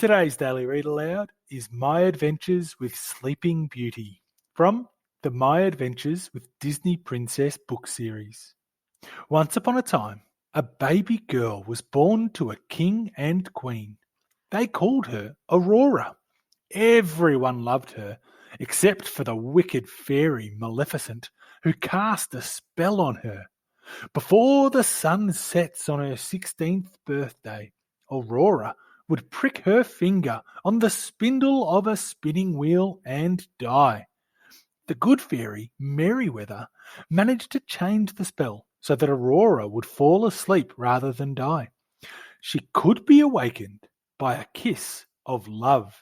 Today's Daily Read Aloud is My Adventures with Sleeping Beauty from the My Adventures with Disney Princess book series. Once upon a time, a baby girl was born to a king and queen. They called her Aurora. Everyone loved her, except for the wicked fairy Maleficent, who cast a spell on her. Before the sun sets on her 16th birthday, Aurora would prick her finger on the spindle of a spinning wheel and die. The good fairy, Merryweather, managed to change the spell so that Aurora would fall asleep rather than die. She could be awakened by a kiss of love.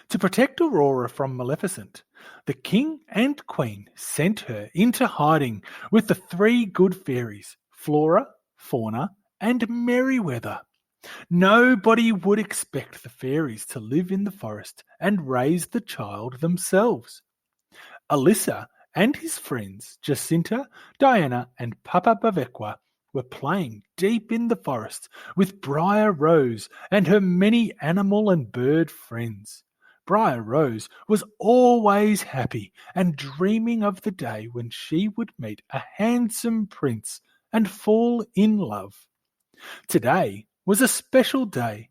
To protect Aurora from Maleficent, the king and queen sent her into hiding with the three good fairies, Flora, Fauna, and Merryweather. Nobody would expect the fairies to live in the forest and raise the child themselves. Alyssa and his friends, Jacinta, Diana, and Papa Bavequa, were playing deep in the forest with Briar Rose and her many animal and bird friends. Briar Rose was always happy and dreaming of the day when she would meet a handsome prince and fall in love. Today was a special day.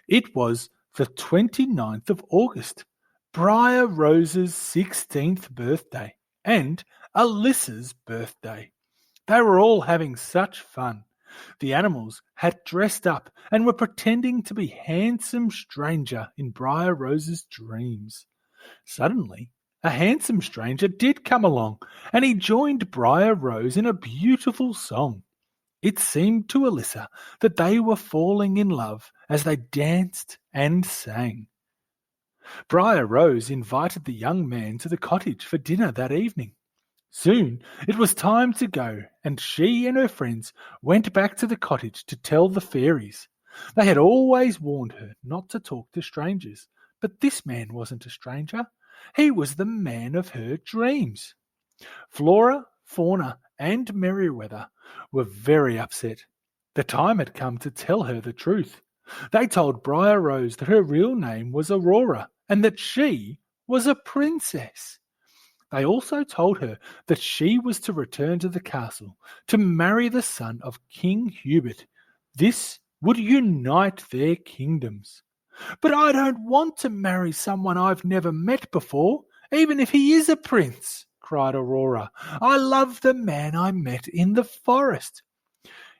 It was the 29th of August, Briar Rose's 16th birthday, and Alyssa's birthday. They were all having such fun. The animals had dressed up and were pretending to be handsome stranger in Briar Rose's dreams. Suddenly, a handsome stranger did come along, and he joined Briar Rose in a beautiful song. It seemed to Alyssa that they were falling in love as they danced and sang. Briar Rose invited the young man to the cottage for dinner that evening. Soon it was time to go, and she and her friends went back to the cottage to tell the fairies. They had always warned her not to talk to strangers, but this man wasn't a stranger. He was the man of her dreams. Flora, Fauna, and Merryweather were very upset. The time had come to tell her the truth. They told Briar Rose that her real name was Aurora and that she was a princess. They also told her that she was to return to the castle to marry the son of King Hubert. This would unite their kingdoms. "But I don't want to marry someone I've never met before, even if he is a prince," cried Aurora. "I love the man I met in the forest."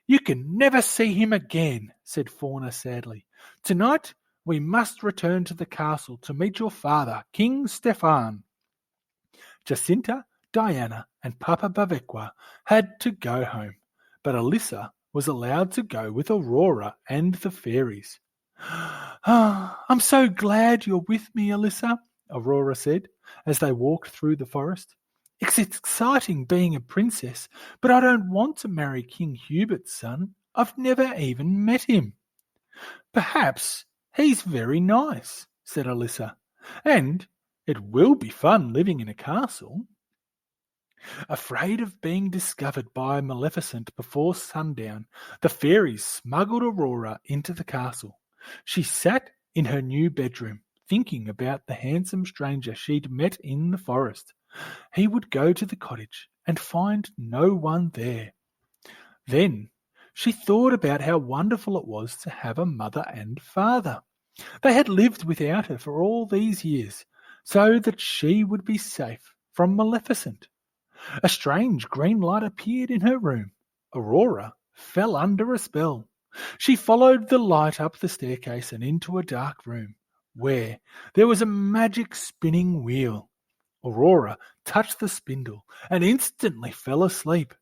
"You can never see him again," said Fauna sadly. "Tonight we must return to the castle to meet your father, King Stefan." Jacinta, Diana, and Papa Bavequa had to go home, but Alyssa was allowed to go with Aurora and the fairies. "I'm so glad you're with me, Alyssa," Aurora said, as they walked through the forest. "It's exciting being a princess, but I don't want to marry King Hubert's son. I've never even met him." "Perhaps he's very nice," said Alyssa, "and it will be fun living in a castle." Afraid of being discovered by Maleficent before sundown, the fairies smuggled Aurora into the castle. She sat in her new bedroom, thinking about the handsome stranger she'd met in the forest. He would go to the cottage and find no one there. Then she thought about how wonderful it was to have a mother and father. They had lived without her for all these years, so that she would be safe from Maleficent. A strange green light appeared in her room. Aurora fell under a spell. She followed the light up the staircase and into a dark room, where there was a magic spinning wheel. Aurora touched the spindle and instantly fell asleep.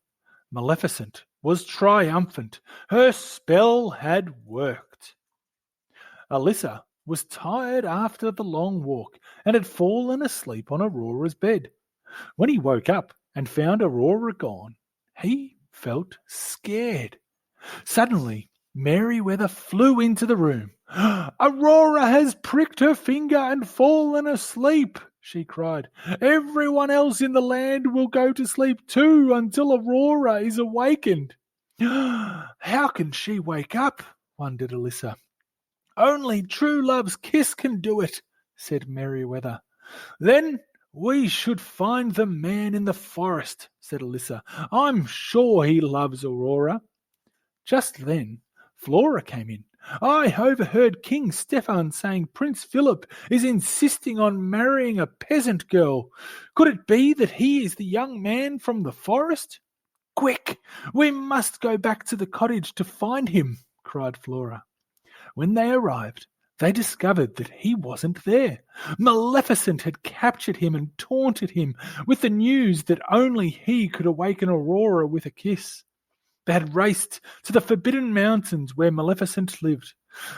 Maleficent was triumphant. Her spell had worked. Alyssa was tired after the long walk and had fallen asleep on Aurora's bed. When he woke up and found Aurora gone, he felt scared. Suddenly, Merryweather flew into the room. "Aurora has pricked her finger and fallen asleep," she cried. "Everyone else in the land will go to sleep too until Aurora is awakened." "How can she wake up?" wondered Alyssa. Only true love's kiss can do it, said Merryweather. Then we should find the man in the forest, said Alyssa. I'm sure he loves Aurora. Just then Flora came in. I overheard King Stefan saying Prince Philip is insisting on marrying a peasant girl. Could it be that he is the young man from the forest? Quick, we must go back to the cottage to find him, cried Flora. When they arrived, they discovered that he wasn't there. Maleficent had captured him and taunted him with the news that only he could awaken Aurora with a kiss. They had raced to the Forbidden Mountains where Maleficent lived.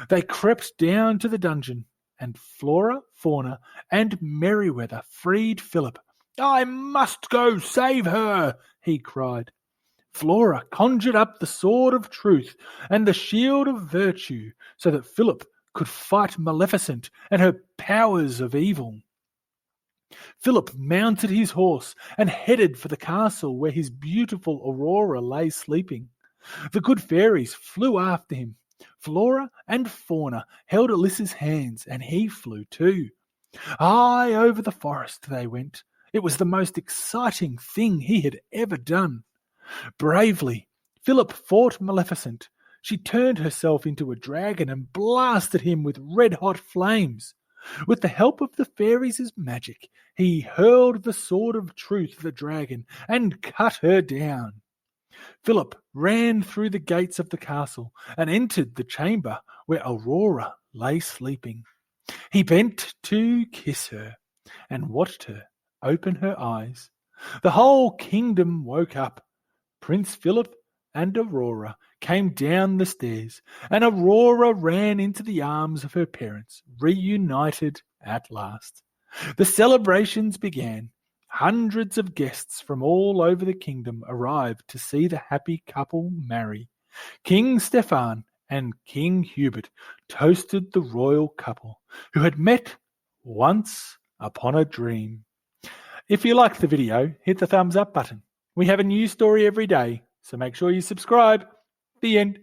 They crept down to the dungeon, and Flora, Fauna, and Merryweather freed Philip. I must go save her, he cried. Flora conjured up the sword of truth and the shield of virtue so that Philip could fight Maleficent and her powers of evil. Philip mounted his horse and headed for the castle where his beautiful Aurora lay sleeping. The good fairies flew after him. Flora and Fauna held Alyssa's hands, and he flew too. High over the forest they went. It was the most exciting thing he had ever done. Bravely, Philip fought Maleficent. She turned herself into a dragon and blasted him with red-hot flames. With the help of the fairies' magic, he hurled the sword of truth at the dragon and cut her down. Philip ran through the gates of the castle and entered the chamber where Aurora lay sleeping. He bent to kiss her and watched her open her eyes. The whole kingdom woke up. Prince Philip and Aurora came down the stairs, and Aurora ran into the arms of her parents, reunited at last. The celebrations began. Hundreds of guests from all over the kingdom arrived to see the happy couple marry. King Stefan and King Hubert toasted the royal couple who had met once upon a dream. If you liked the video, hit the thumbs up button. We have a new story every day, so make sure you subscribe. The end.